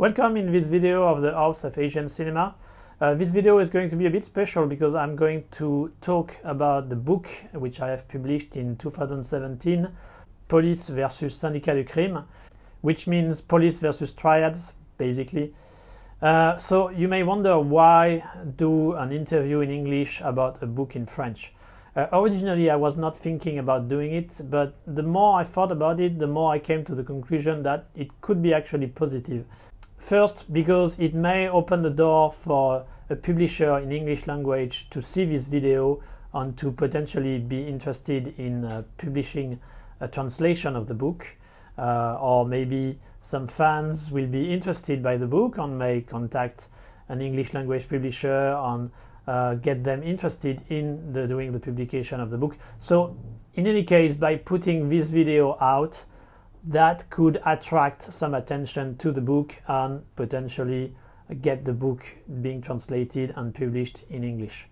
Welcome in this video of the House of Asian Cinema. This video is going to be a bit special because I'm going to talk about the book which I have published in 2017, Police versus Syndicats du Crime, which means police versus triads, basically. So you may wonder why do an interview in English about a book in French. Originally I was not thinking about doing it, but the more I thought about it, the more I came to the conclusion that it could be actually positive. First, because it may open the door for a publisher in English language to see this video and to potentially be interested in publishing a translation of the book, or maybe some fans will be interested by the book and may contact an English language publisher and get them interested in doing the publication of the book. So in any case, by putting this video out, that could attract some attention to the book and potentially get the book being translated and published in English.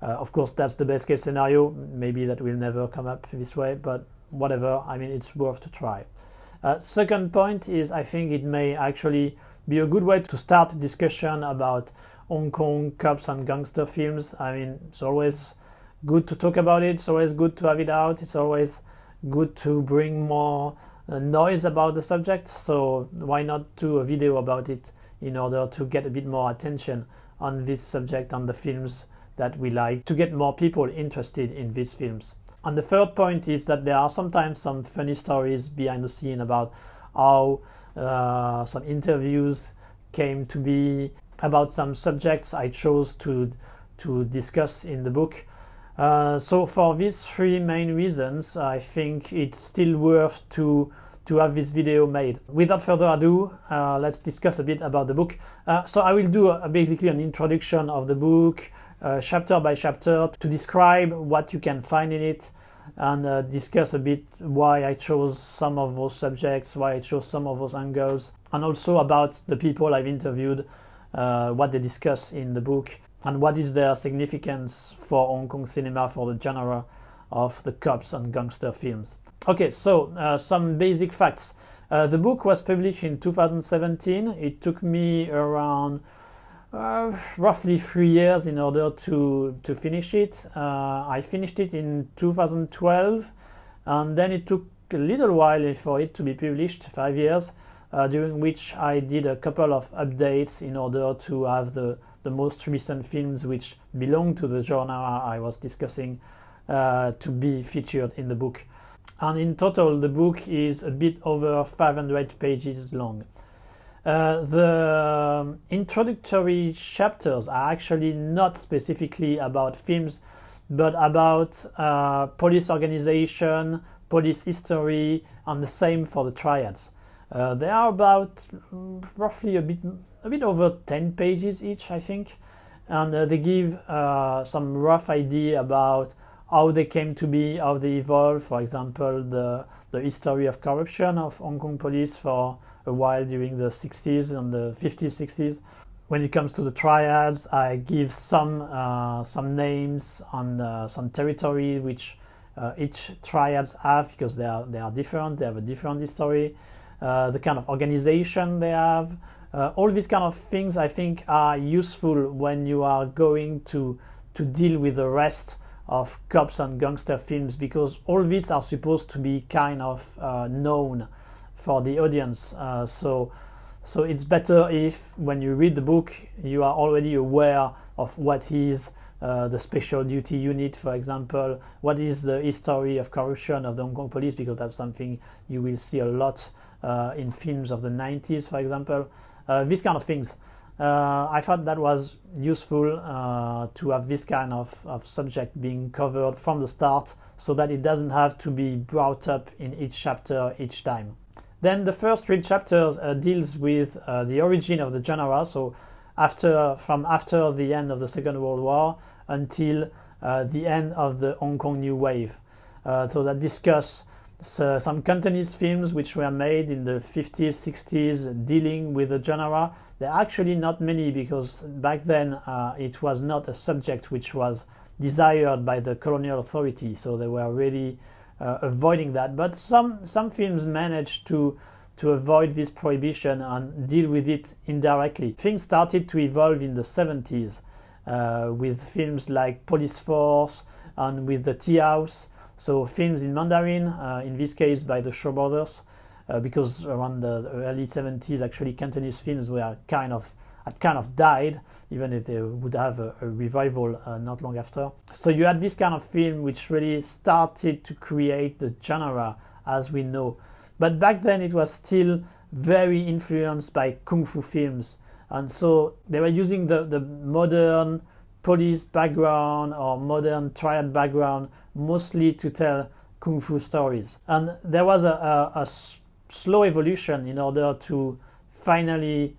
Of course, that's the best case scenario. Maybe that will never come up this way, but whatever, I mean, it's worth to try. Second point is I think it may actually be a good way to start a discussion about Hong Kong cops and gangster films. I mean, it's always good to talk about it, it's always good to have it out, it's always good to bring more noise about the subject, so why not do a video about it in order to get a bit more attention on this subject, on the films that we like, to get more people interested in these films. And the third point is that there are sometimes some funny stories behind the scene about how some interviews came to be about some subjects I chose to discuss in the book. So for these three main reasons, I think it's still worth to have this video made. Without further ado, let's discuss a bit about the book. So I will do basically an introduction of the book, chapter by chapter, to describe what you can find in it, and discuss a bit why I chose some of those subjects, why I chose some of those angles, and also about the people I've interviewed, what they discuss in the book, and what is their significance for Hong Kong cinema, for the genre of the cops and gangster films. Okay, so some basic facts. The book was published in 2017. It took me around roughly 3 years in order to finish it. I finished it in 2012, and then it took a little while for it to be published, 5 years, during which I did a couple of updates in order to have the most recent films which belong to the genre I was discussing to be featured in the book. And in total, the book is a bit over 500 pages long. The introductory chapters are actually not specifically about films, but about police organization, police history, and the same for the triads. They are about roughly a bit over 10 pages each, I think, and they give some rough idea about how they came to be, how they evolved. For example, the history of corruption of Hong Kong police for a while during the 60s and the 50s, 60s. When it comes to the triads, I give some names on some territory which each triads have, because they are different, they have a different history, the kind of organization they have. All these kind of things I think are useful when you are going to deal with the rest of cops and gangster films, because all these are supposed to be kind of known for the audience. So it's better if when you read the book you are already aware of what is the special duty unit, for example, what is the history of corruption of the Hong Kong police, because that's something you will see a lot in films of the 90s, for example. These kind of things. I thought that was useful to have this kind of subject being covered from the start, so that it doesn't have to be brought up in each chapter each time. Then the first 3 chapters deals with the origin of the genre, so from after the end of the Second World War until the end of the Hong Kong New Wave. So that discuss some Cantonese films which were made in the 50s, 60s dealing with the genre. There are actually not many, because back then it was not a subject which was desired by the colonial authority, so they were really avoiding that. But some films managed to to avoid this prohibition and deal with it indirectly. Things started to evolve in the 70s with films like Police Force and with the Tea House, so films in Mandarin, in this case by the Shaw Brothers, because around the early 70s actually Cantonese films were had kind of died, even if they would have a revival not long after. So you had this kind of film which really started to create the genre as we know. But back then it was still very influenced by kung fu films, and so they were using the modern police background or modern triad background mostly to tell kung fu stories. And there was a slow evolution in order to finally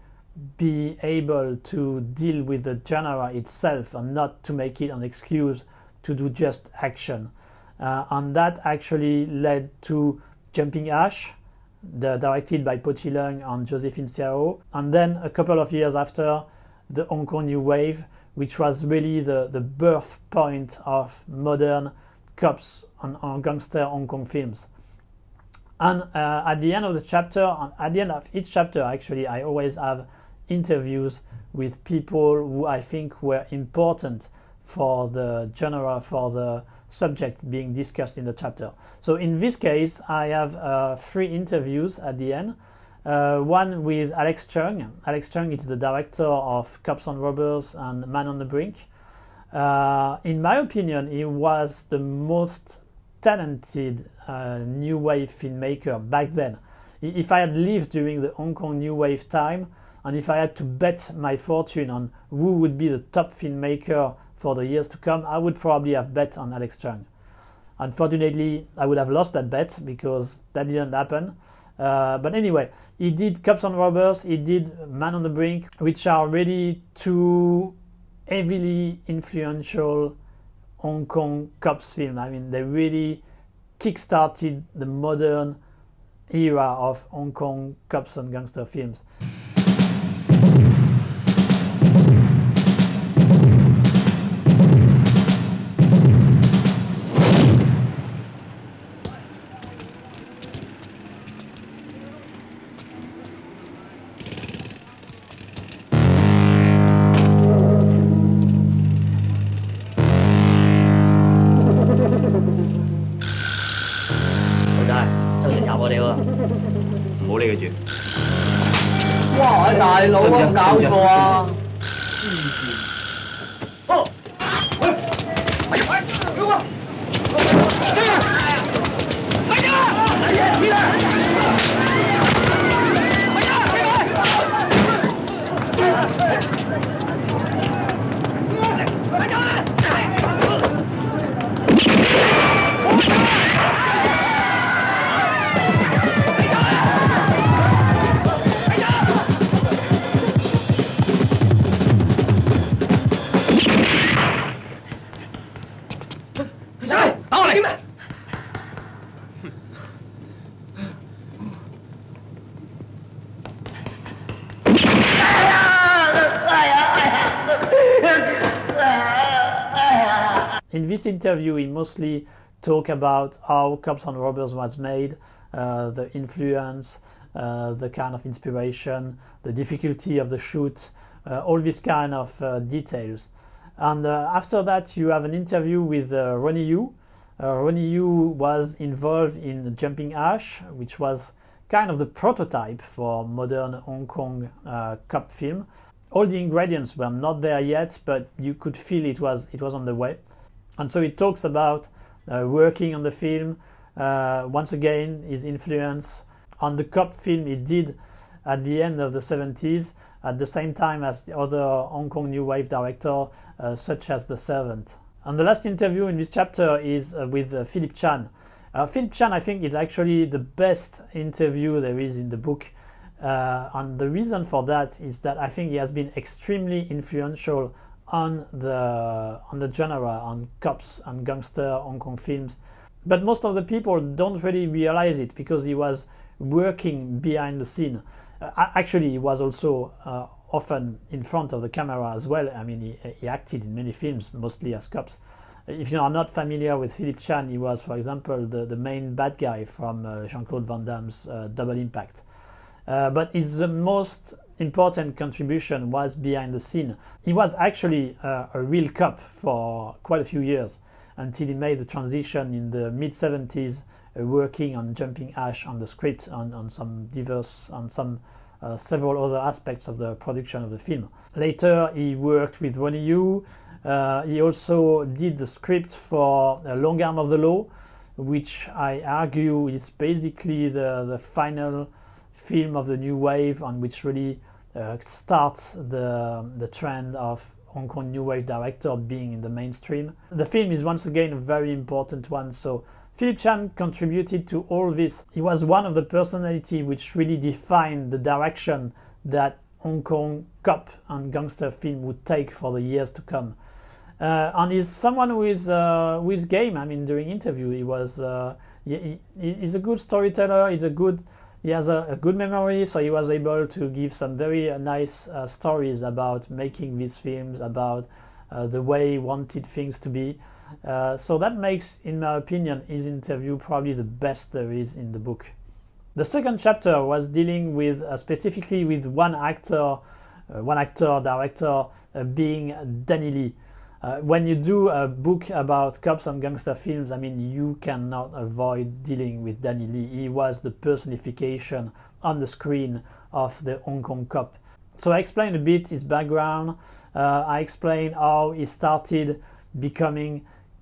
be able to deal with the genre itself and not to make it an excuse to do just action. And that actually led to Jumping Ash, directed by Po Chi Lung and Josephine Siao, and then a couple of years after, the Hong Kong New Wave, which was really the birth point of modern cops and gangster Hong Kong films. And at the end of the chapter, and at the end of each chapter actually, I always have interviews with people who I think were important for the genre, for the subject being discussed in the chapter. So in this case I have 3 interviews at the end. One with Alex Chung. Alex Chung is the director of Cops and Robbers and Man on the Brink. In my opinion, he was the most talented new wave filmmaker back then. If I had lived during the Hong Kong New Wave time, and if I had to bet my fortune on who would be the top filmmaker for the years to come, I would probably have bet on Alex Chung. Unfortunately, I would have lost that bet because that didn't happen. But anyway, he did Cops and Robbers, he did Man on the Brink, which are really 2 heavily influential Hong Kong cops films. I mean, they really kick-started the modern era of Hong Kong cops and gangster films. In this interview, he mostly talked about how Cops and Robbers was made, the influence, the kind of inspiration, the difficulty of the shoot, all these kind of details. And after that, you have an interview with Ronnie Yu. Ronnie Yu was involved in Jumping Ash, which was kind of the prototype for modern Hong Kong cop film. All the ingredients were not there yet, but you could feel it was on the way. And so it talks about working on the film, once again his influence on the cop film he did at the end of the 70s, at the same time as the other Hong Kong New Wave director, such as The Servant. And the last interview in this chapter is with Philip Chan. Philip Chan, I think, is actually the best interview there is in the book. And the reason for that is that I think he has been extremely influential on the genre, on cops and gangster Hong Kong films. But most of the people don't really realize it because he was working behind the scene. Actually, he was also often in front of the camera as well. I mean, he acted in many films, mostly as cops. If you are not familiar with Philip Chan, he was, for example, the main bad guy from Jean-Claude Van Damme's Double Impact. but his most important contribution was behind the scene. He was actually a real cop for quite a few years until he made the transition in the mid-70s, working on Jumping Ash on the script, on some several other aspects of the production of the film. Later he worked with Ronnie Yu. He also did the script for Long Arm of the Law, which I argue is basically the final film of the new wave, on which really starts the trend of Hong Kong new wave director being in the mainstream. The film is once again a very important one, so Philip Chan contributed to all this. He was one of the personality which really defined the direction that Hong Kong cop and gangster film would take for the years to come. And he's someone who is game. I mean, during interview, he's a good storyteller. He has a good memory, so he was able to give some very nice stories about making these films, about the way he wanted things to be. So that makes, in my opinion, his interview probably the best there is in the book. The second chapter was dealing with specifically with one actor, director, being Danny Lee. When you do a book about cops and gangster films, I mean, you cannot avoid dealing with Danny Lee. He was the personification on the screen of the Hong Kong cop. So I explained a bit his background. I explained how he started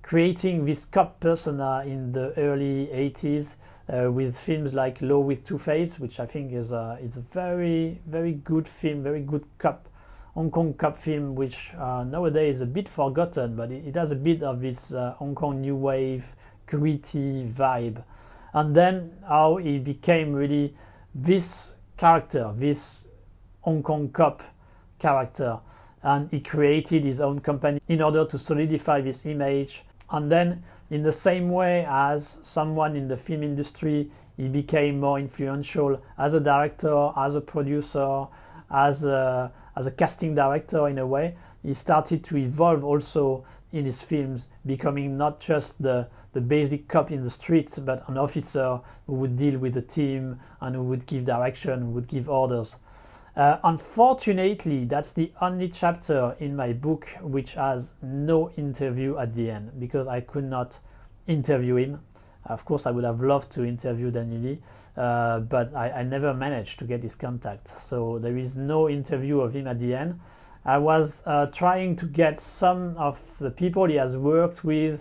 creating this cop persona in the early 80s with films like Law with Two-Face, which I think is a very, very good film, very good Hong Kong cop film, which nowadays is a bit forgotten, but it has a bit of this Hong Kong new wave, gritty vibe. And then how he became really this character, this Hong Kong cop character, and he created his own company in order to solidify this image. And then, in the same way as someone in the film industry, he became more influential as a director, as a producer, as a casting director in a way. He started to evolve also in his films, becoming not just the basic cop in the street, but an officer who would deal with the team and who would give direction, who would give orders. Unfortunately, that's the only chapter in my book which has no interview at the end, because I could not interview him. Of course, I would have loved to interview Danny Lee, but I never managed to get his contact. So there is no interview of him at the end. I was trying to get some of the people he has worked with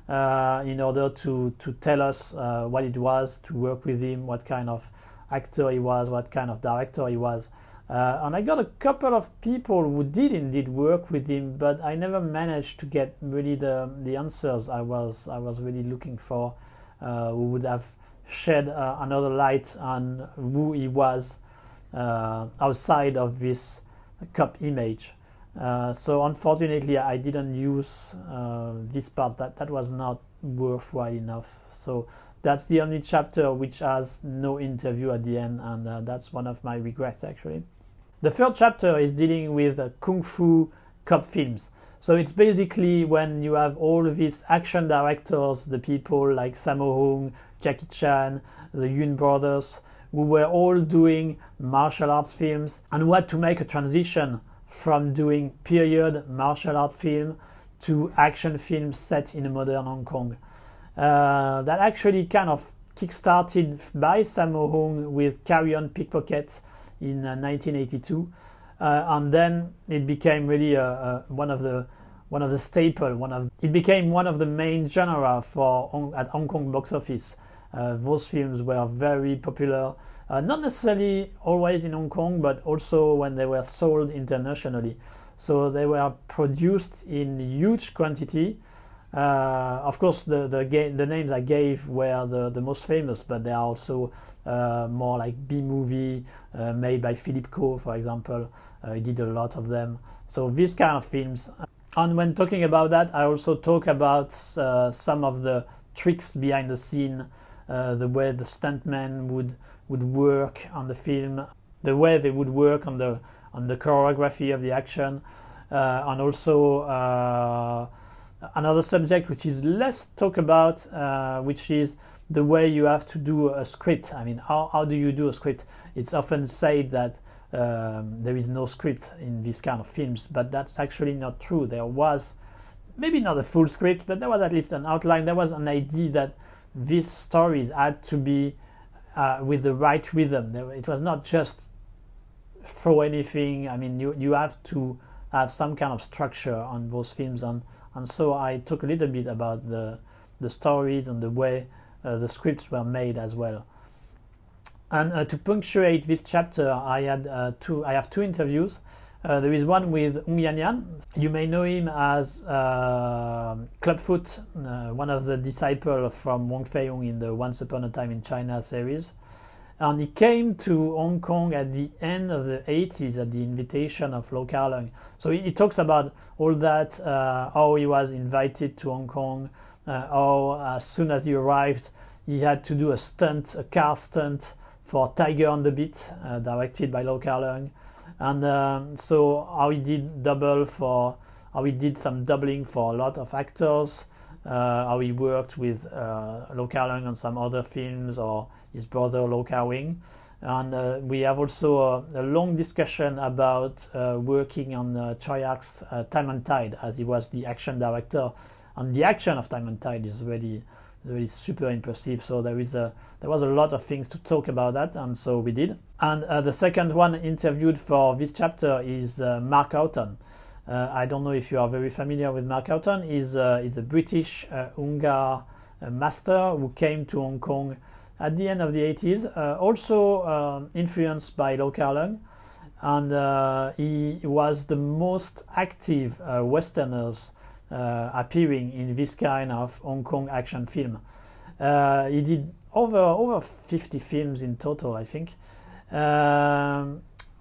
in order to tell us what it was to work with him, what kind of actor he was, what kind of director he was. And I got a couple of people who did indeed work with him, but I never managed to get really the answers I was really looking for, who would have shed another light on who he was outside of this cop image. So unfortunately I didn't use this part. That was not worthwhile enough. So that's the only chapter which has no interview at the end, and that's one of my regrets actually. The third chapter is dealing with kung fu cop films. So it's basically when you have all of these action directors, the people like Sammo Hung, Jackie Chan, the Yun brothers, who were all doing martial arts films and who had to make a transition from doing period martial art film to action films set in a modern Hong Kong. That actually kind of kick-started by Sammo Hung with Carry On Pickpocket in 1982, and then it became really one of the staple. It became one of the main genre at Hong Kong box office. Those films were very popular, not necessarily always in Hong Kong, but also when they were sold internationally. So they were produced in huge quantity. Of course, the names I gave were the most famous, but there are also more like B-movie made by Philip Ko, for example. He did a lot of them. So these kind of films. And when talking about that, I also talk about some of the tricks behind the scene, the way the stuntmen would work on the film, the way they would work on the choreography of the action, and also another subject which is less talked about, which is the way you have to do a script. I mean, how do you do a script? It's often said that there is no script in these kind of films, but that's actually not true. There was maybe not a full script, but there was at least an outline. There was an idea that these stories had to be with the right rhythm. It was not just throw anything. I mean, you have to have some kind of structure on those films, and so I talk a little bit about the stories and the way the scripts were made as well. And to punctuate this chapter, I have two interviews. There is one with Hung Yan. You may know him as Clubfoot, one of the disciples from Wong Fei-hung in the Once Upon a Time in China series. And he came to Hong Kong at the end of the 80s at the invitation of Lo Kar-leung. So he talks about all that, how he was invited to Hong Kong, how as soon as he arrived, he had to do a car stunt for Tiger on the Beat, directed by Lo Kar-leung. And so how he did some doubling for a lot of actors, how he worked with Lo Kar-leung on some other films, or his brother Lo Kar-wing. And we have also a long discussion about working on Choi Ark's Time and Tide, as he was the action director. And the action of Time and Tide is really super impressive. So there was a lot of things to talk about that, and so we did. And the second one interviewed for this chapter is Mark Houghton. I don't know if you are very familiar with Mark Houghton. He's a British Ungar master who came to Hong Kong at the end of the 80s, also influenced by Lo Kar-leung, and he was the most active Westerners appearing in this kind of Hong Kong action film. He did over 50 films in total, I think.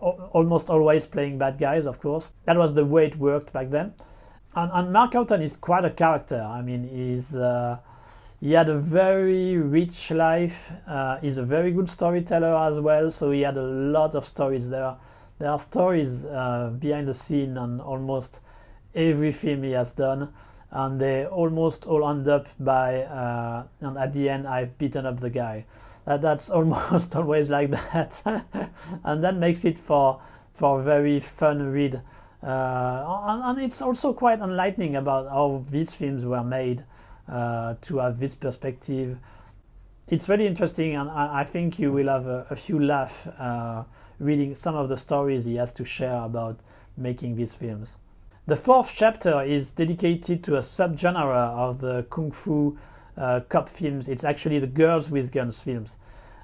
Almost always playing bad guys, of course. That was the way it worked back then. And Mark Houghton is quite a character. I mean, he had a very rich life. He's a very good storyteller as well, so he had a lot of stories. There are stories behind the scene on almost every film he has done, and they almost all end up by and at the end, I've beaten up the guy. That's almost always like that. And that makes it for a very fun read, and it's also quite enlightening about how these films were made, to have this perspective. It's really interesting, and I think you will have a few laughs reading some of the stories he has to share about making these films. The fourth chapter is dedicated to a subgenre of the Kung Fu cop films. It's actually the girls with guns films.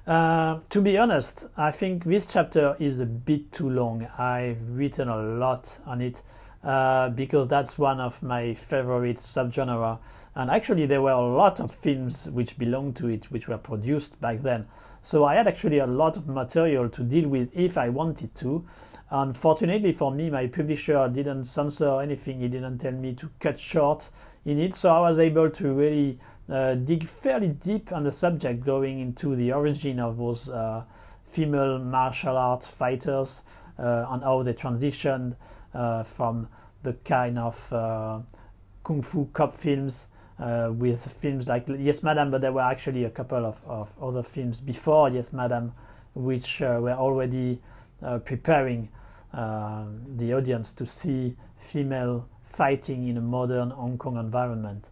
To be honest, I think this chapter is a bit too long. I've written a lot on it because that's one of my favorite subgenre. And actually there were a lot of films which belonged to it, which were produced back then. So I had actually a lot of material to deal with if I wanted to. Unfortunately for me, my publisher didn't censor anything. He didn't tell me to cut short in it. So I was able to really dig fairly deep on the subject, going into the origin of those female martial arts fighters, and how they transitioned from the kind of Kung Fu cop films with films like Yes Madam, but there were actually a couple of other films before Yes Madam which were already preparing the audience to see female fighting in a modern Hong Kong environment.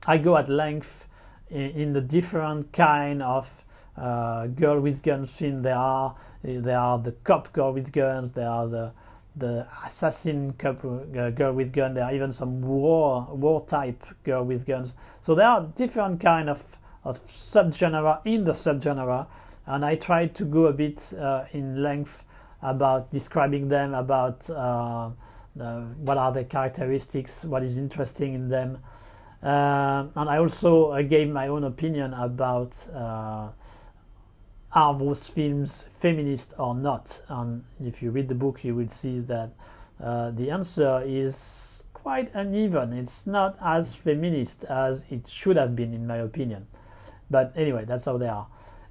I go at length in the different kind of girl with guns film. There are the cop girl with guns, there are the assassin cop girl with gun, there are even some war type girl with guns. So there are different kind of subgenre in the subgenre, and I tried to go a bit in length about describing them, about what are their characteristics, what is interesting in them. And I also gave my own opinion about are those films feminist or not. And if you read the book, you will see that the answer is quite uneven. It's not as feminist as it should have been, in my opinion. But anyway, that's how they are.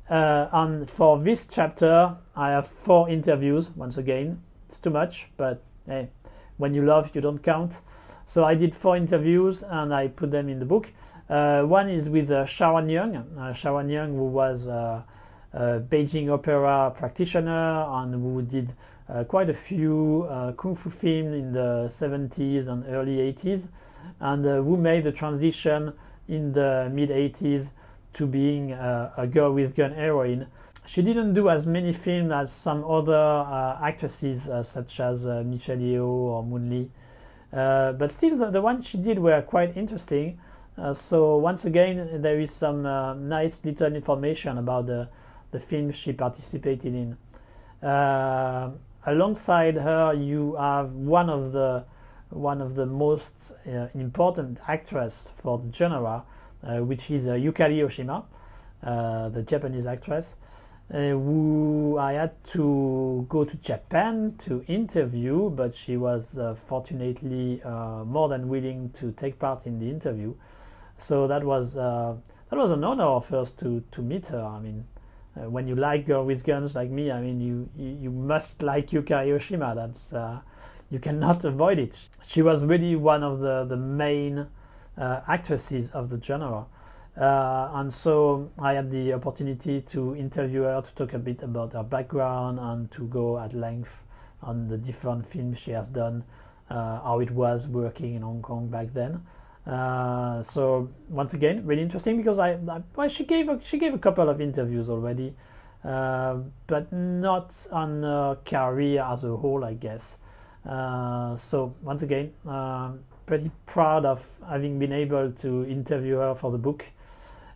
And for this chapter, I have 4 interviews. Once again, it's too much, but hey, when you love, you don't count. So I did 4 interviews and I put them in the book. One is with Sharon Young, who was a Beijing opera practitioner and who did quite a few kung fu films in the 70s and early 80s, and who made the transition in the mid 80s to being a girl with gun heroine. She didn't do as many films as some other actresses such as Michelle Yeoh or Moon Lee, but still the ones she did were quite interesting. So once again, there is some nice little information about the films she participated in. Alongside her, you have one of the most important actresses for the genre, which is Yukari Oshima, the Japanese actress, who I had to go to Japan to interview, but she was fortunately more than willing to take part in the interview. So that was an honor of hers to meet her. I mean, when you like girl with guns like me, I mean, you must like Yukari Oshima. That's you cannot avoid it. She was really one of the main actresses of the genre. And so I had the opportunity to interview her, to talk a bit about her background and to go at length on the different films she has done, how it was working in Hong Kong back then. So once again, really interesting because she gave a couple of interviews already, but not on her career as a whole, I guess. So once again, pretty proud of having been able to interview her for the book.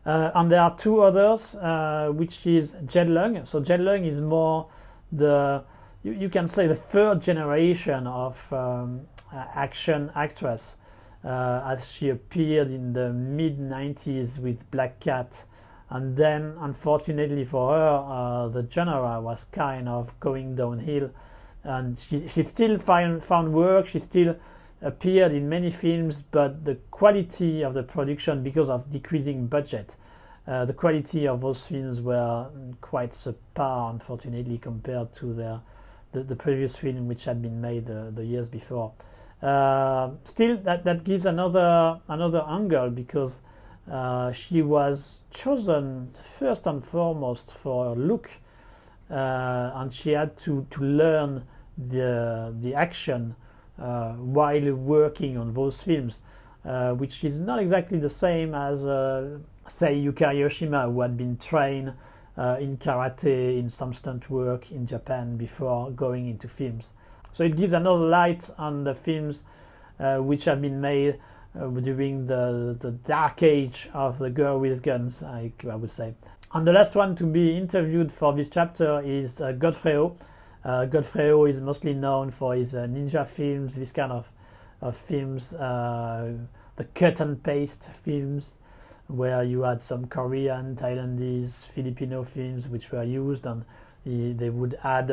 And there are two others, which is Jed Lung. So Jed Lung is more you can say the third generation of action actress, as she appeared in the mid-90s with Black Cat, and then unfortunately for her, the genre was kind of going downhill, and she still found work. She still appeared in many films, but the quality of the production, because of decreasing budget, the quality of those films were quite subpar, unfortunately, compared to the previous film which had been made the years before. Still, that gives another angle, because she was chosen first and foremost for her look, and she had to learn the action while working on those films, which is not exactly the same as say Yukari Oshima, who had been trained in karate, in some stunt work in Japan before going into films. So it gives another light on the films which have been made during the dark age of the girl with guns, I would say. And the last one to be interviewed for this chapter is Godfrey. Godfrey is mostly known for his ninja films, this kind of films, the cut and paste films, where you had some Korean, Thailandese, Filipino films which were used, and they would add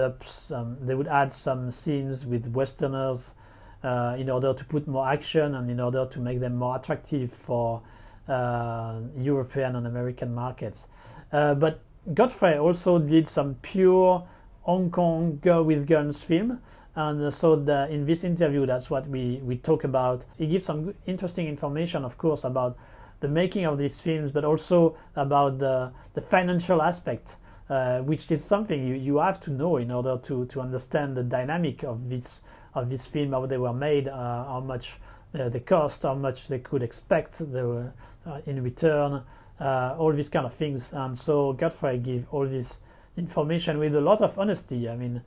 some scenes with Westerners in order to put more action and in order to make them more attractive for European and American markets. But Godfrey also did some pure Hong Kong girl with guns film, and so in this interview, that's what we talk about. He gives some interesting information, of course, about the making of these films, but also about the financial aspect, which is something you have to know in order to understand the dynamic of this film, how they were made, how much they cost, how much they could expect in return, all these kind of things. And so Godfrey gives all this information with a lot of honesty. I mean,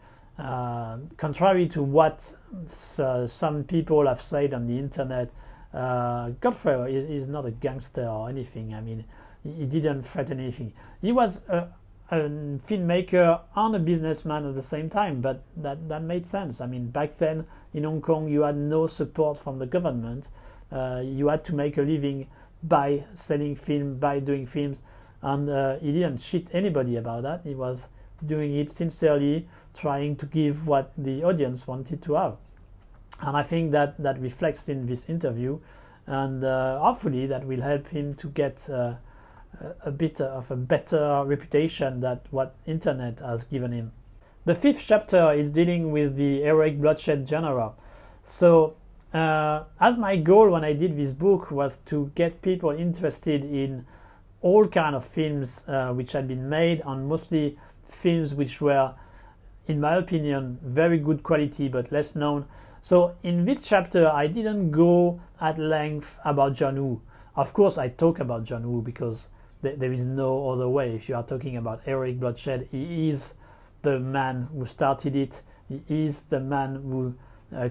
contrary to what some people have said on the internet, Godfrey is not a gangster or anything. I mean, he didn't threaten anything. He was a filmmaker and a businessman at the same time, but that made sense. I mean, back then in Hong Kong, you had no support from the government. You had to make a living by selling film, by doing films, and he didn't cheat anybody about that. He was doing it sincerely, trying to give what the audience wanted to have. And I think that reflects in this interview, and hopefully that will help him to get a bit of a better reputation than what internet has given him. The fifth chapter is dealing with the heroic bloodshed genre. So as my goal when I did this book was to get people interested in all kind of films which had been made, and mostly films which were, in my opinion, very good quality but less known. So in this chapter I didn't go at length about John Woo. Of course I talk about John Woo because there is no other way. If you are talking about Heroic Bloodshed, he is the man who started it. He is the man who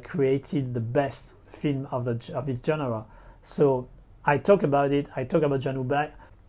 created the best film of his genre. So I talk about it, I talk about John Woo,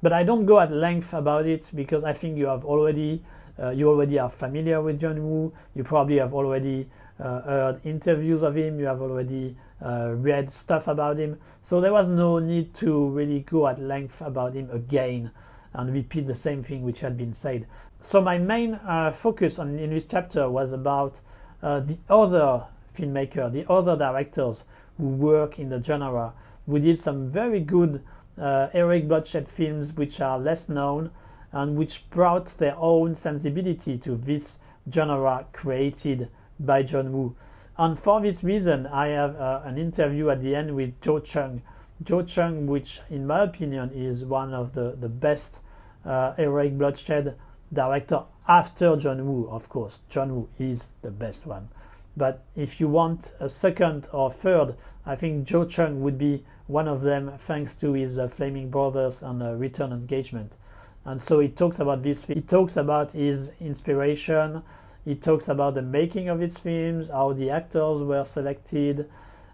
but I don't go at length about it because I think you already are familiar with John Woo. You probably have already heard interviews of him. You have already read stuff about him. So there was no need to really go at length about him again and repeat the same thing which had been said. So my main focus in this chapter was about the other filmmakers, the other directors who work in the genre, who did some very good Heroic Bloodshed films which are less known and which brought their own sensibility to this genre created by John Woo. And for this reason I have an interview at the end with Joe Chung. Joe Chung, which in my opinion is one of the best Heroic Bloodshed director after John Woo. Of course, John Woo is the best one. But if you want a second or third, I think Joe Chung would be one of them, thanks to his Flaming Brothers and Return Engagement. And so he talks about this. He talks about his inspiration. He talks about the making of his films, how the actors were selected,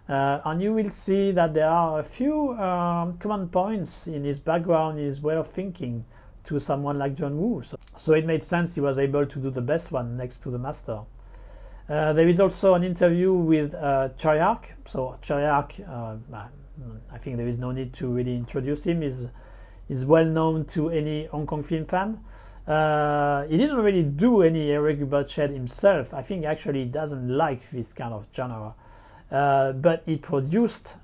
and you will see that there are a few common points in his background, his way of thinking, to someone like John Woo. So it made sense he was able to do the best one next to the master. There is also an interview with Choy-Ark. So Choy-Ark, I think there is no need to really introduce him. He's well known to any Hong Kong film fan. He didn't really do any Heroic Bloodshed himself. I think actually he doesn't like this kind of genre. But he produced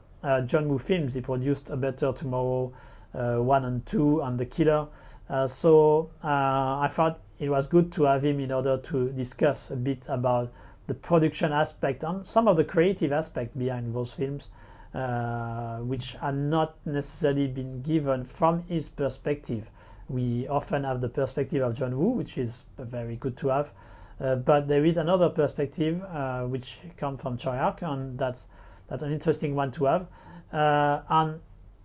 John Woo films. He produced A Better Tomorrow 1 and 2 and The Killer. So I thought it was good to have him in order to discuss a bit about the production aspect and some of the creative aspect behind those films, which are not necessarily been given from his perspective. We often have the perspective of John Woo, which is very good to have, but there is another perspective which comes from Choy-Ark, and that's an interesting one to have. And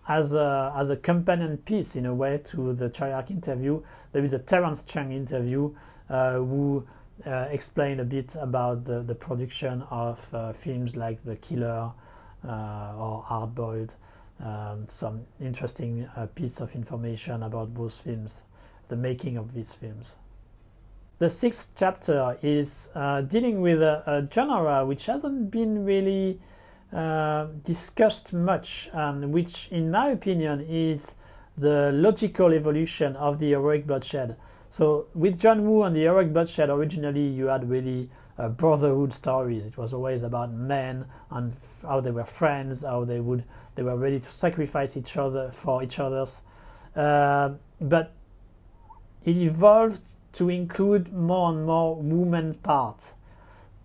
as a companion piece in a way to the Choy-Ark interview, there is a Terence Chung interview who explained a bit about the production of films like The Killer or Hard Boiled. Some interesting piece of information about those films, the making of these films. The sixth chapter is dealing with a genre which hasn't been really discussed much, and which in my opinion is the logical evolution of the Heroic Bloodshed. So with John Woo and the Heroic Bloodshed, originally you had really brotherhood stories. It was always about men and how they were friends, how they were ready to sacrifice each other for each other's. But it evolved to include more and more women part,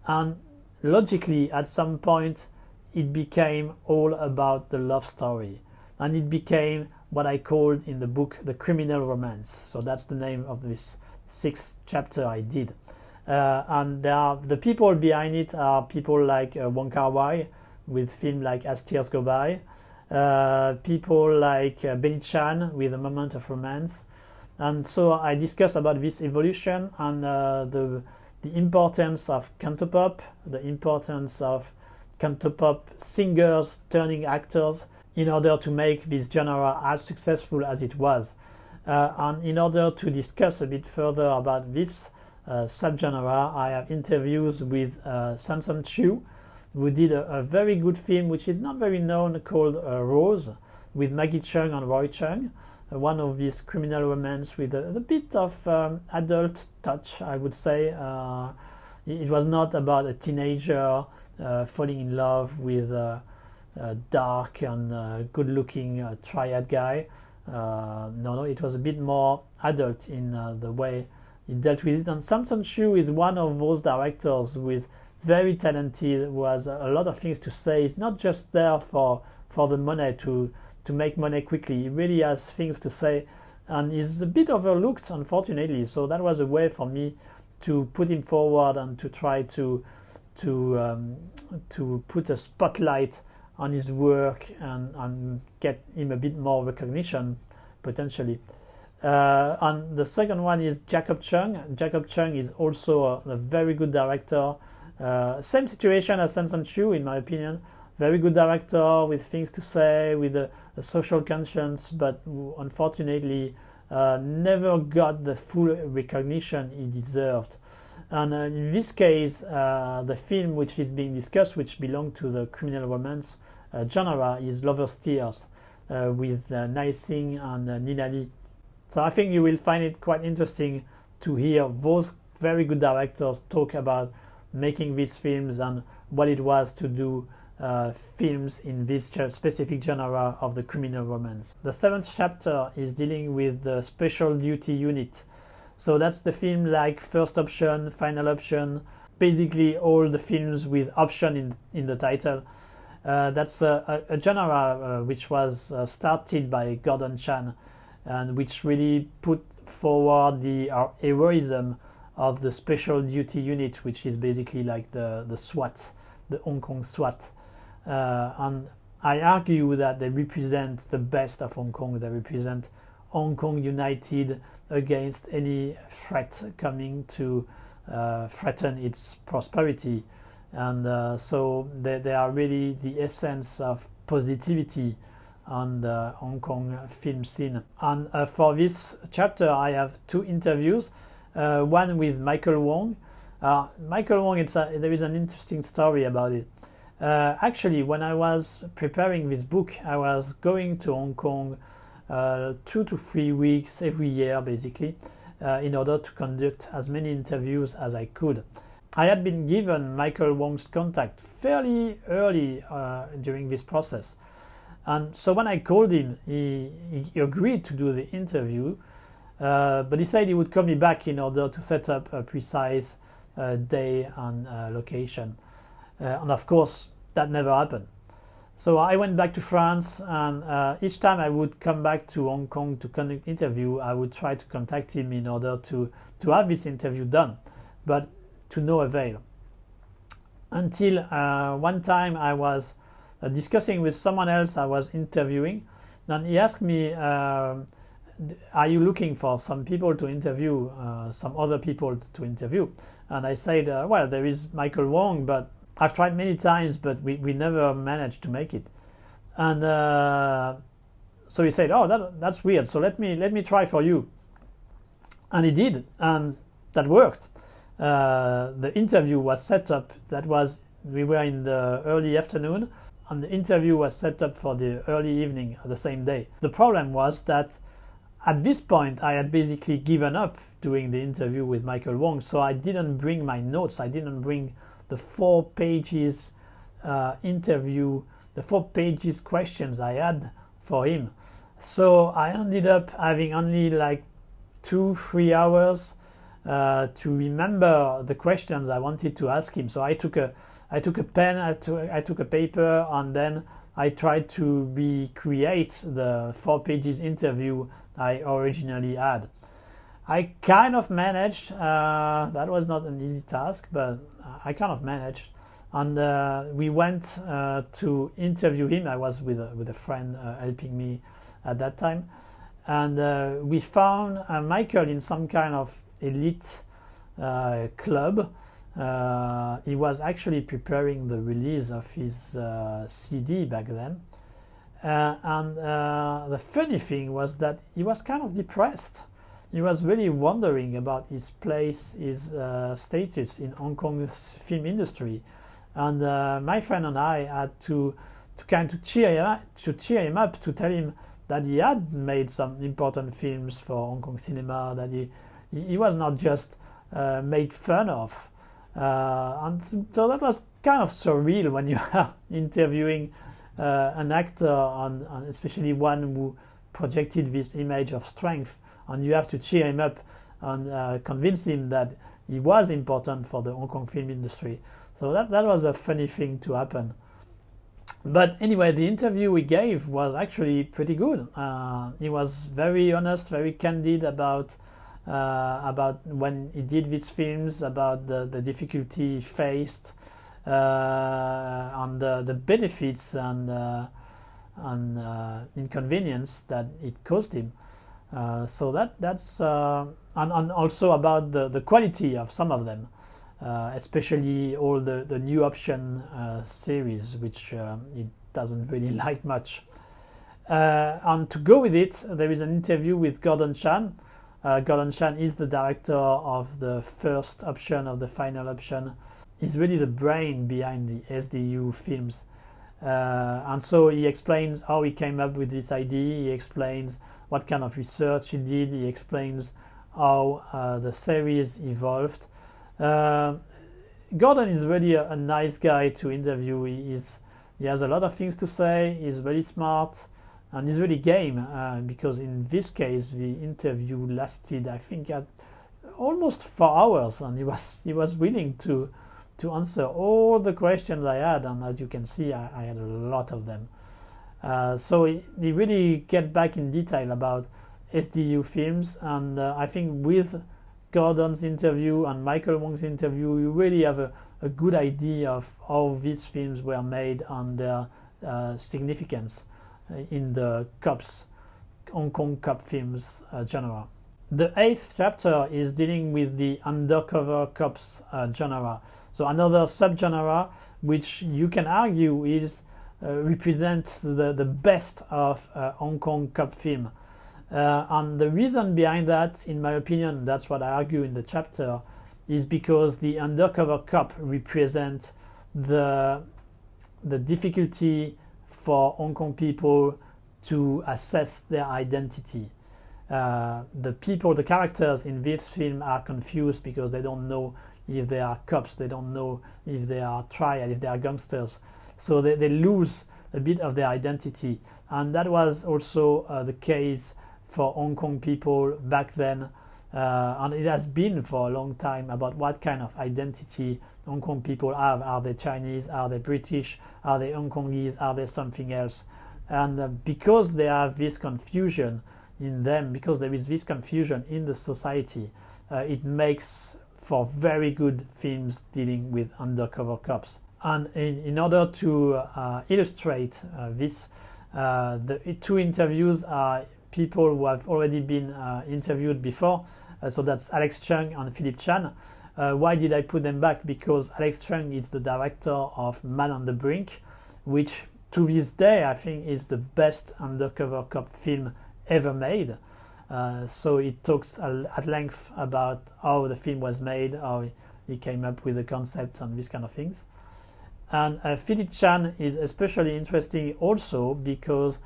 and logically at some point it became all about the love story, and it became what I called in the book the criminal romance. So that's the name of this sixth chapter I did. And the people behind it are people like Wong Kar-wai with films like As Tears Go By, people like Benny Chan with A Moment of Romance. And so I discuss about this evolution and the importance of cantopop, the importance of cantopop singers turning actors in order to make this genre as successful as it was. And in order to discuss a bit further about this subgenre, I have interviews with Samson Chiu, who did a very good film which is not very known called Rose, with Maggie Cheung and Roy Chung, one of these criminal romance with a bit of adult touch, I would say. It was not about a teenager falling in love with a dark and good-looking triad guy. No, it was a bit more adult in the way he dealt with it. And Samson Chiu is one of those directors with very talented, who has a lot of things to say. He's not just there for the money, to make money quickly. He really has things to say, and he's a bit overlooked, unfortunately. So that was a way for me to put him forward and to try to put a spotlight on his work and get him a bit more recognition, potentially. And the second one is Jacob Chung. Jacob Chung is also a very good director. Same situation as Samson Chu, in my opinion. Very good director with things to say, with a social conscience, but unfortunately never got the full recognition he deserved. And in this case, the film which is being discussed, which belongs to the criminal romance genre, is Lover's Tears, with Nai Singh and Nilali. So I think you will find it quite interesting to hear those very good directors talk about making these films and what it was to do films in this specific genre of the criminal romance. The 7th chapter is dealing with the Special Duty Unit. So that's the film like First Option, Final Option, basically all the films with option in the title. That's a genre which was started by Gordon Chan, and which really put forward the heroism of the Special Duty Unit, which is basically like the SWAT, the Hong Kong SWAT. And I argue that they represent the best of Hong Kong. They represent Hong Kong united against any threat coming to threaten its prosperity. And so they are really the essence of positivity on the Hong Kong film scene. And for this chapter I have 2 interviews, one with Michael Wong. Michael Wong, there is an interesting story about it. Actually, when I was preparing this book, I was going to Hong Kong 2 to 3 weeks every year, basically, in order to conduct as many interviews as I could. I had been given Michael Wong's contact fairly early during this process. And so when I called him, he agreed to do the interview, but he said he would call me back in order to set up a precise day and location. And of course, that never happened. So I went back to France, and each time I would come back to Hong Kong to conduct interview, I would try to contact him in order to have this interview done, but to no avail. Until one time I was discussing with someone else I was interviewing, and he asked me, are you looking for some people to interview, some other people to interview? And I said, well, there is Michael Wong, but I've tried many times, but we never managed to make it. And so he said, oh, that's weird, so let me try for you. And he did, and that worked. The interview was set up, we were in the early afternoon, and the interview was set up for the early evening the same day. The problem was that at this point I had basically given up doing the interview with Michael Wong, so I didn't bring my notes, I didn't bring the 4 pages interview, the 4 pages questions I had for him. So I ended up having only like 2-3 hours to remember the questions I wanted to ask him. So I took a pen, I took a paper, and then I tried to recreate the 4 pages interview I originally had. I kind of managed. That was not an easy task, but I kind of managed. And we went to interview him. I was with a friend helping me at that time, and we found Michael in some kind of elite club. He was actually preparing the release of his CD back then, and the funny thing was that he was kind of depressed. He was really wondering about his place, his status in Hong Kong's film industry, and my friend and I had to kind of cheer him up, to tell him that he had made some important films for Hong Kong cinema, that he was not just made fun of. And so that was kind of surreal when you are interviewing an actor, and especially one who projected this image of strength, and you have to cheer him up and convince him that he was important for the Hong Kong film industry. So that was a funny thing to happen. But anyway, the interview he gave was actually pretty good. He was very honest, very candid about when he did these films, about the difficulty he faced, and the benefits and inconvenience that it caused him. So that's and also about the quality of some of them. Especially all the new option series, which it doesn't really like much. And to go with it, there is an interview with Gordon Chan. Gordon Chan is the director of the first option, of the final option. He's really the brain behind the SDU films. And so he explains how he came up with this idea, he explains what kind of research he did, he explains how the series evolved. Gordon is really a nice guy to interview. He has a lot of things to say. He's very smart and he's really game, because in this case the interview lasted, I think, at almost 4 hours, and he was willing to answer all the questions I had, and as you can see, I had a lot of them. So he really get back in detail about SDU films, and I think with Gordon's interview and Michael Wong's interview, you really have a good idea of how these films were made and their significance in the cops, Hong Kong cop films genre. The 8th chapter is dealing with the undercover cops genre. So another subgenre which you can argue is represent the best of Hong Kong cop film. And the reason behind that, in my opinion, that's what I argue in the chapter, is because the undercover cop represents the difficulty for Hong Kong people to assess their identity. The characters in this film are confused because they don't know if they are cops, they don't know if they are triad, if they are gangsters. So they lose a bit of their identity. And that was also the case for Hong Kong people back then, and it has been for a long time, about what kind of identity Hong Kong people have. Are they Chinese? Are they British? Are they Hong Kongese? Are they something else? And because they have this confusion in them, because there is this confusion in the society, it makes for very good films dealing with undercover cops. And in order to illustrate this, the 2 interviews are people who have already been interviewed before. So that's Alex Chung and Philip Chan. Why did I put them back? Because Alex Chung is the director of Man on the Brink, which to this day I think is the best undercover cop film ever made. So it talks at length about how the film was made, how he came up with the concept and these kind of things. And Philip Chan is especially interesting also because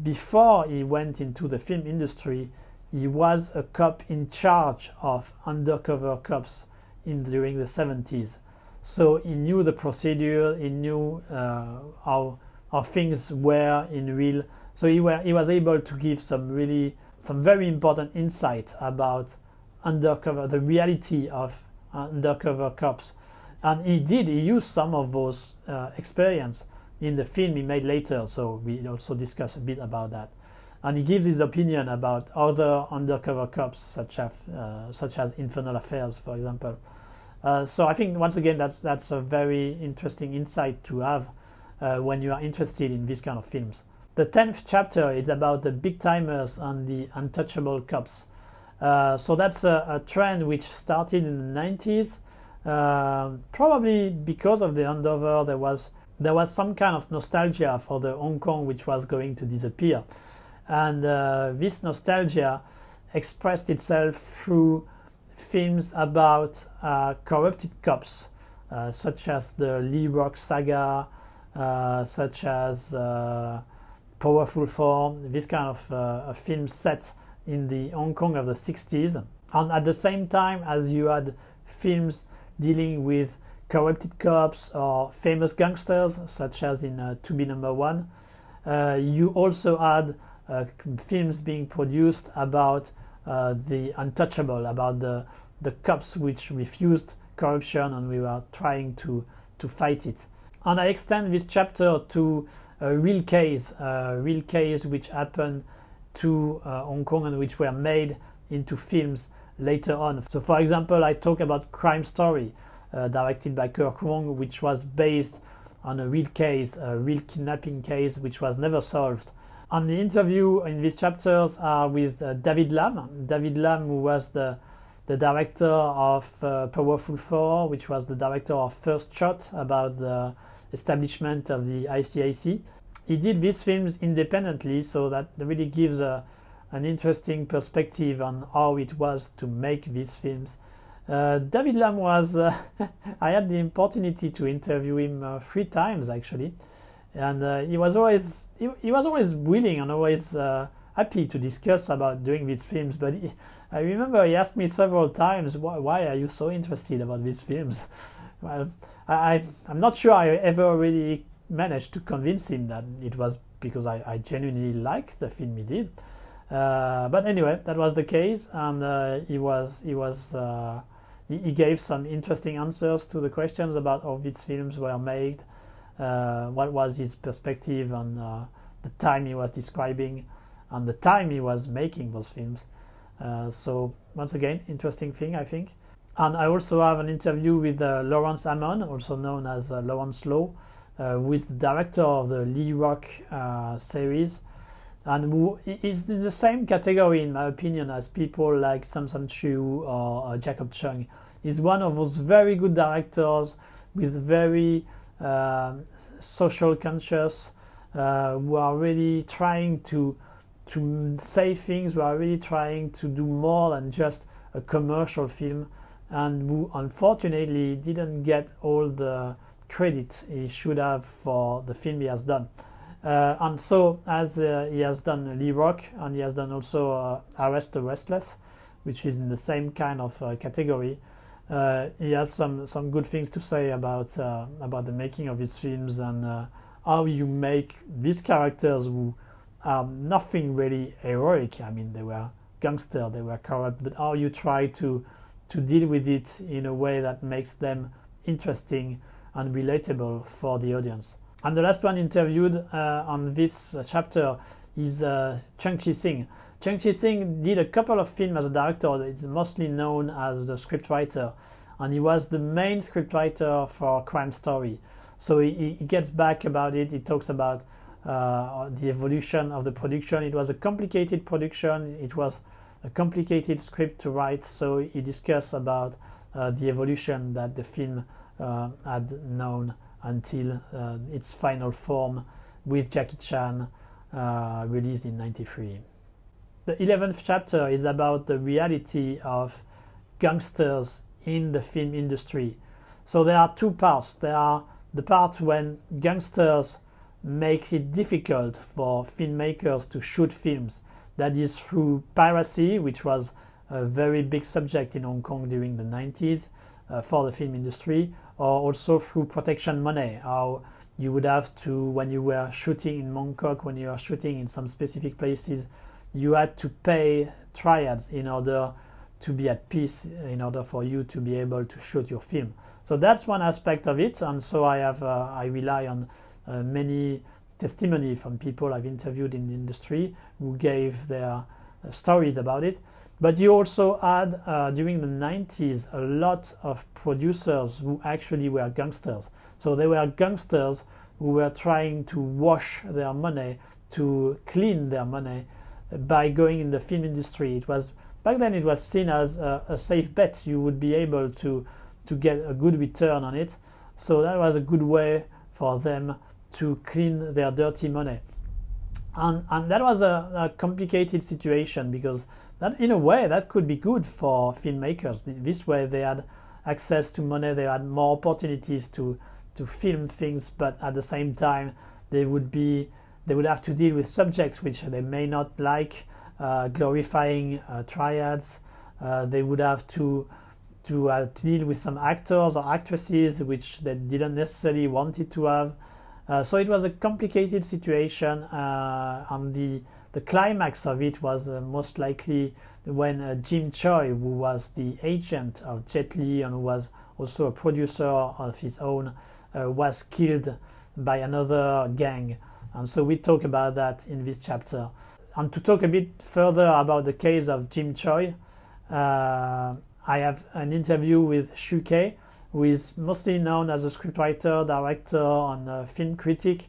before he went into the film industry, he was a cop in charge of undercover cops during the 70s. So he knew the procedure, he knew how things were in real. So he was able to give some very important insight about undercover, the reality of undercover cops. And he used some of those experience in the film he made later, so we also discuss a bit about that. And he gives his opinion about other undercover cops, such as Infernal Affairs, for example. So I think, once again, that's a very interesting insight to have when you are interested in this kind of films. The 10th chapter is about the big timers and the untouchable cops. So that's a trend which started in the 90s. Probably because of the handover, there was some kind of nostalgia for the Hong Kong which was going to disappear, and this nostalgia expressed itself through films about corrupted cops, such as the Lee Rock saga, such as Powerful Form, this kind of film set in the Hong Kong of the 60s. And at the same time as you had films dealing with corrupted cops or famous gangsters, such as in To Be Number One, you also had films being produced about the untouchable, about the the cops which refused corruption, and we were trying to fight it. And I extend this chapter to a real case which happened to Hong Kong and which were made into films later on. So for example, I talk about Crime Story, directed by Kirk Wong, which was based on a real case, a real kidnapping case which was never solved. And the interview in these chapters are with David Lam. David Lam, who was the director of Powerful 4, which was the director of First Shot, about the establishment of the ICAC. He did these films independently, so that really gives an interesting perspective on how it was to make these films. David Lam was, I had the opportunity to interview him 3 times actually, and he was always willing and always happy to discuss about doing these films. But I remember he asked me several times, why are you so interested about these films? Well, I'm not sure I ever really managed to convince him that it was because I genuinely liked the film he did. But anyway, that was the case, and he gave some interesting answers to the questions about how these films were made, what was his perspective on the time he was describing and the time he was making those films. So once again, interesting thing, I think. And I also have an interview with Lawrence Hammond, also known as Lawrence Law, who is the director of the Lee Rock series, and who is in the same category, in my opinion, as people like Samson Chu or Jacob Chung. He's one of those very good directors with very social conscious, who are really trying to say things, who are really trying to do more than just a commercial film, and who unfortunately didn't get all the credit he should have for the film he has done. And so, as he has done Lee Rock, and he has done also Arrest the Restless, which is in the same kind of category, he has some good things to say about the making of his films, and how you make these characters who are nothing really heroic. I mean, they were gangsters, they were corrupt, but how you try to deal with it in a way that makes them interesting and relatable for the audience. And the last one interviewed on this chapter is Chung Chi Sing. Chung Chi Sing did a couple of films as a director. It's mostly known as the scriptwriter, and he was the main scriptwriter for Crime Story. So he gets back about it. He talks about the evolution of the production. It was a complicated production. It was a complicated script to write. So he discussed about the evolution that the film had known until its final form with Jackie Chan, released in '93. The 11th chapter is about the reality of gangsters in the film industry. So there are 2 parts. There are the part when gangsters make it difficult for filmmakers to shoot films. That is through piracy, which was a very big subject in Hong Kong during the 90s for the film industry, or also through protection money, how you would have to, when you were shooting in Mongkok, when you were shooting in some specific places, you had to pay triads in order to be at peace, in order for you to be able to shoot your film. So that's one aspect of it, and so I rely on many testimony from people I've interviewed in the industry who gave their stories about it. But you also had, during the 90s, a lot of producers who actually were gangsters. So they were gangsters who were trying to wash their money, to clean their money by going in the film industry. It was, back then it was seen as a safe bet. You would be able to get a good return on it. So that was a good way for them to clean their dirty money. And that was a complicated situation, because that, in a way, that could be good for filmmakers. This way they had access to money, they had more opportunities to film things, but at the same time they would have to deal with subjects which they may not like, glorifying triads. They would have to deal with some actors or actresses which they didn't necessarily wanted to have. So it was a complicated situation, and the the climax of it was most likely when Jim Choi, who was the agent of Jet Li and who was also a producer of his own, was killed by another gang. And so we talk about that in this chapter. And to talk a bit further about the case of Jim Choi, I have an interview with Shuke, who is mostly known as a scriptwriter, director, and film critic,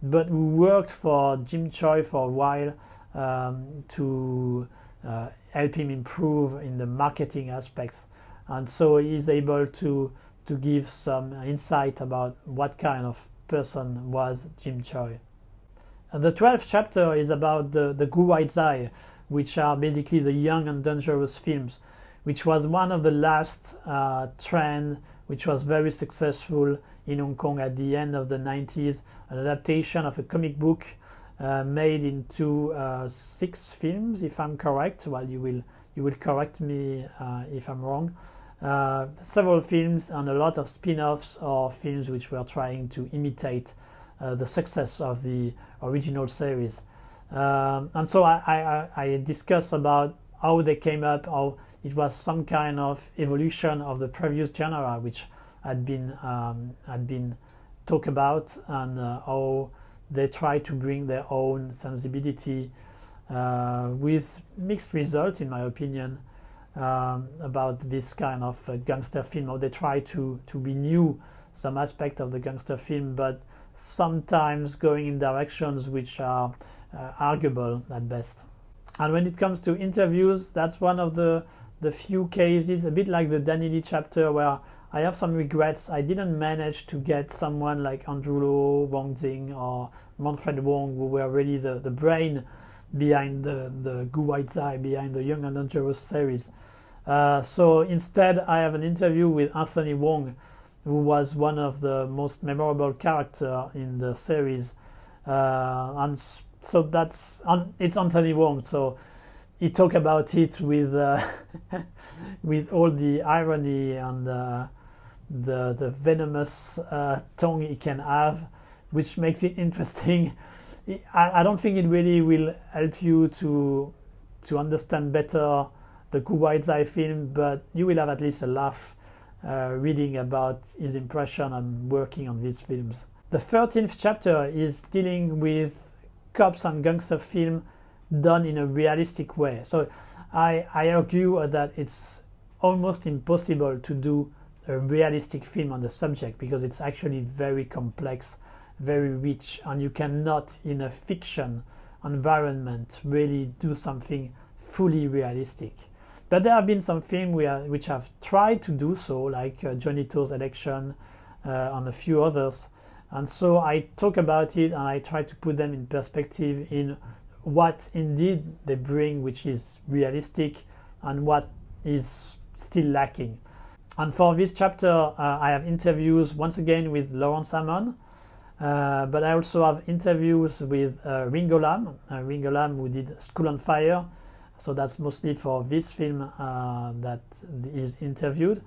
but who worked for Jim Choi for a while to help him improve in the marketing aspects. And so he's able to give some insight about what kind of person was Jim Choi. And the 12th chapter is about the Guwaizai, which are basically the young and dangerous films, which was one of the last trend which was very successful in Hong Kong at the end of the 90s, an adaptation of a comic book made into 6 films, if I'm correct. Well, you will correct me if I'm wrong. Several films and a lot of spin-offs or films which were trying to imitate the success of the original series. And so I discuss about how they came up, how it was some kind of evolution of the previous genre which had been talked about, and how they try to bring their own sensibility with mixed results, in my opinion, about this kind of gangster film. How they try to renew some aspect of the gangster film, but sometimes going in directions which are arguable at best. And when it comes to interviews, that's one of the few cases, a bit like the Danny Lee chapter, where I have some regrets. I didn't manage to get someone like Andrew Lo, Wang Jing, or Manfred Wong, who were really the brain behind the Guwaizai, behind the Young and Dangerous series. So instead, I have an interview with Anthony Wong, who was one of the most memorable characters in the series. And so it's Anthony Wong, so he talked about it with with all the irony and the venomous tongue he can have, which makes it interesting. I don't think it really will help you to understand better the Guwaizai film, but you will have at least a laugh reading about his impression and working on these films. The 13th chapter is dealing with cops and gangster film done in a realistic way. So I argue that it's almost impossible to do a realistic film on the subject, because it's actually very complex, very rich, and you cannot in a fiction environment really do something fully realistic. But there have been some films which have tried to do so, like Johnny To's Election and a few others. And so I talk about it and I try to put them in perspective in what indeed they bring, which is realistic, and what is still lacking. And for this chapter, I have interviews once again with Lawrence Hammond, but I also have interviews with Ringo Lam, who did School on Fire. So that's mostly for this film that is interviewed.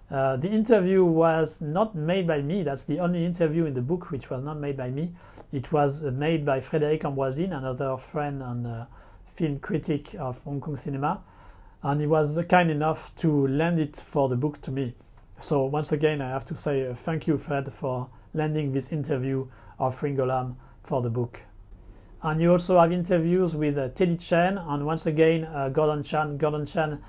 The interview was not made by me. That's the only interview in the book which was not made by me. It was made by Frédéric Ambroisine, another friend and film critic of Hong Kong cinema, and he was kind enough to lend it for the book to me. So once again, I have to say thank you, Fred, for lending this interview of Ringo Lam for the book. And you also have interviews with Teddy Chen and once again Gordon Chan. Gordon Chan,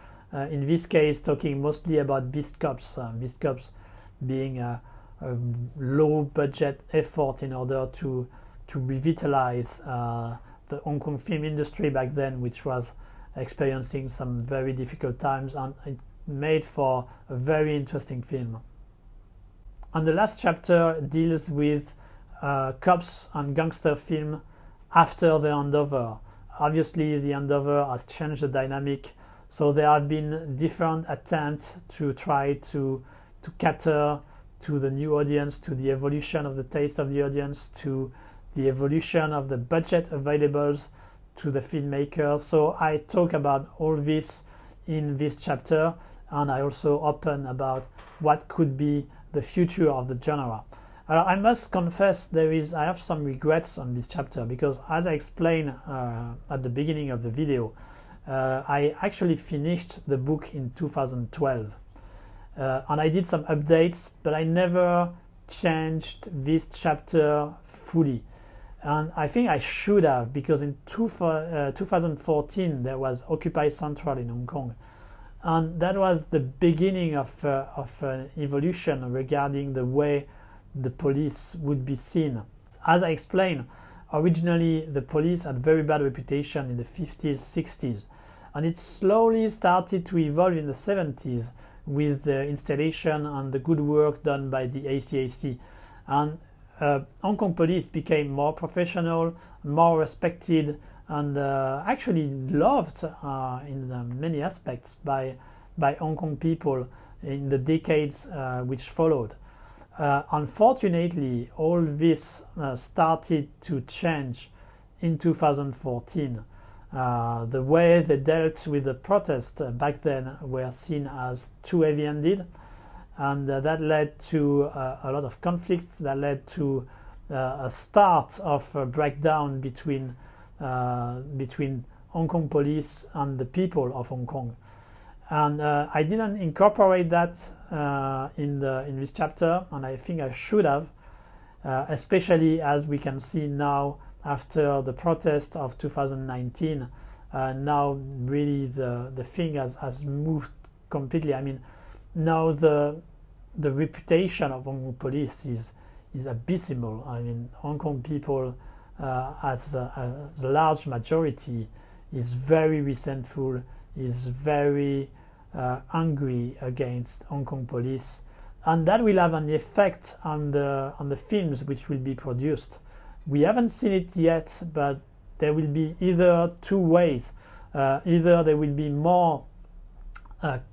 in this case, talking mostly about Beast Cops. Beast Cops being a low-budget effort in order to revitalize the Hong Kong film industry back then, which was experiencing some very difficult times, and it made for a very interesting film. And the last chapter deals with cops and gangster film after the handover. Obviously, the handover has changed the dynamic, so there have been different attempts to try to cater to the new audience, to the evolution of the taste of the audience, to the evolution of the budget available to the filmmakers. So I talk about all this in this chapter, and I also open about what could be the future of the genre. I must confess I have some regrets on this chapter, because as I explained at the beginning of the video, I actually finished the book in 2012 and I did some updates, but I never changed this chapter fully, and I think I should have, because in 2014 there was Occupy Central in Hong Kong, and that was the beginning of an evolution regarding the way the police would be seen. As I explained, originally the police had very bad reputation in the 50s, 60s, and it slowly started to evolve in the 70s with the installation and the good work done by the ACAC. And Hong Kong police became more professional, more respected, and actually loved in many aspects by Hong Kong people in the decades which followed. Unfortunately, all this started to change in 2014. The way they dealt with the protest back then were seen as too heavy-handed, and that led to a lot of conflict. That led to a start of a breakdown between Hong Kong police and the people of Hong Kong. And I didn't incorporate that in this chapter, and I think I should have, especially as we can see now after the protest of 2019. Now really the thing has moved completely. I mean, now the reputation of Hong Kong police is abysmal. I mean, Hong Kong people as a large majority is very resentful, is very angry against Hong Kong police, and that will have an effect on the films which will be produced. We haven't seen it yet, but there will be either two ways. Either there will be more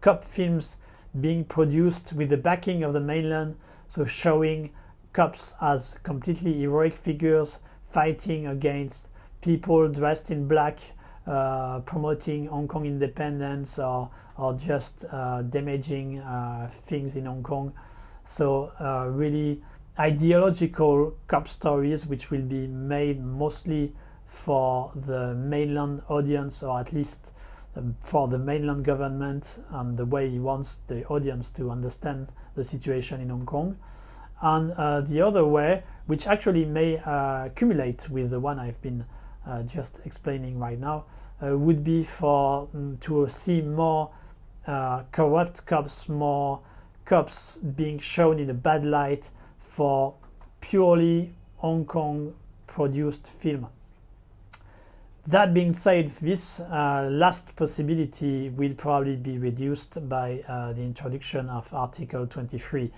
cop films being produced with the backing of the mainland, so showing cops as completely heroic figures fighting against people dressed in black, promoting Hong Kong independence, or just damaging things in Hong Kong. So really ideological cop stories which will be made mostly for the mainland audience, or at least for the mainland government, and the way he wants the audience to understand the situation in Hong Kong. And the other way, which actually may accumulate with the one I've been just explaining right now, would be to see more corrupt cops, more cops being shown in a bad light for purely Hong Kong produced film. That being said, this last possibility will probably be reduced by the introduction of Article 23.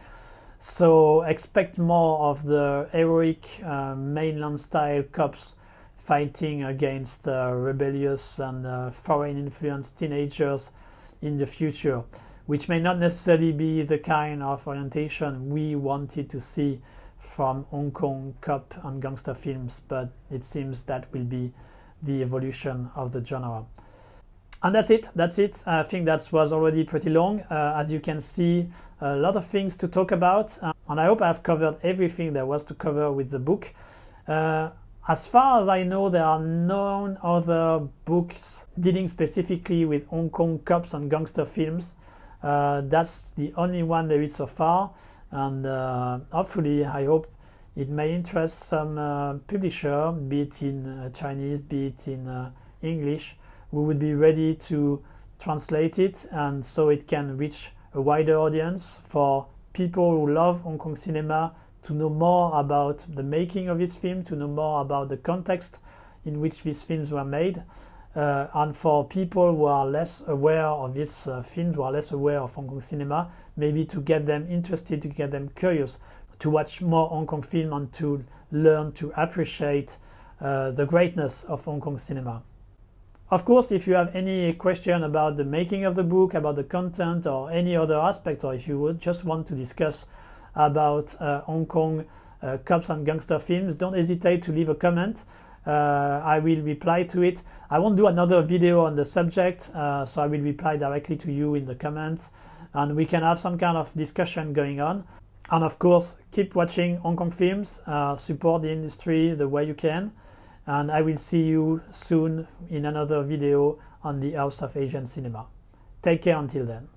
So expect more of the heroic mainland style cops fighting against rebellious and foreign influenced teenagers in the future, which may not necessarily be the kind of orientation we wanted to see from Hong Kong cop and gangster films, but it seems that will be the evolution of the genre. And that's it. I think that was already pretty long. As you can see, a lot of things to talk about, and I hope I've covered everything there was to cover with the book. As far as I know, there are no other books dealing specifically with Hong Kong cops and gangster films. That's the only one there is so far, and hopefully I hope it may interest some publisher, be it in Chinese, be it in English, who would be ready to translate it, and so it can reach a wider audience for people who love Hong Kong cinema, to know more about the making of this film, to know more about the context in which these films were made, and for people who are less aware of these films, who are less aware of Hong Kong cinema, maybe to get them interested, to get them curious, to watch more Hong Kong film and to learn to appreciate the greatness of Hong Kong cinema. Of course, if you have any question about the making of the book, about the content, or any other aspect, or if you would just want to discuss about Hong Kong cops and gangster films, don't hesitate to leave a comment. I will reply to it. I won't do another video on the subject, so I will reply directly to you in the comments, and we can have some kind of discussion going on. And of course, keep watching Hong Kong films, support the industry the way you can, and I will see you soon in another video on the House of Asian Cinema. Take care until then.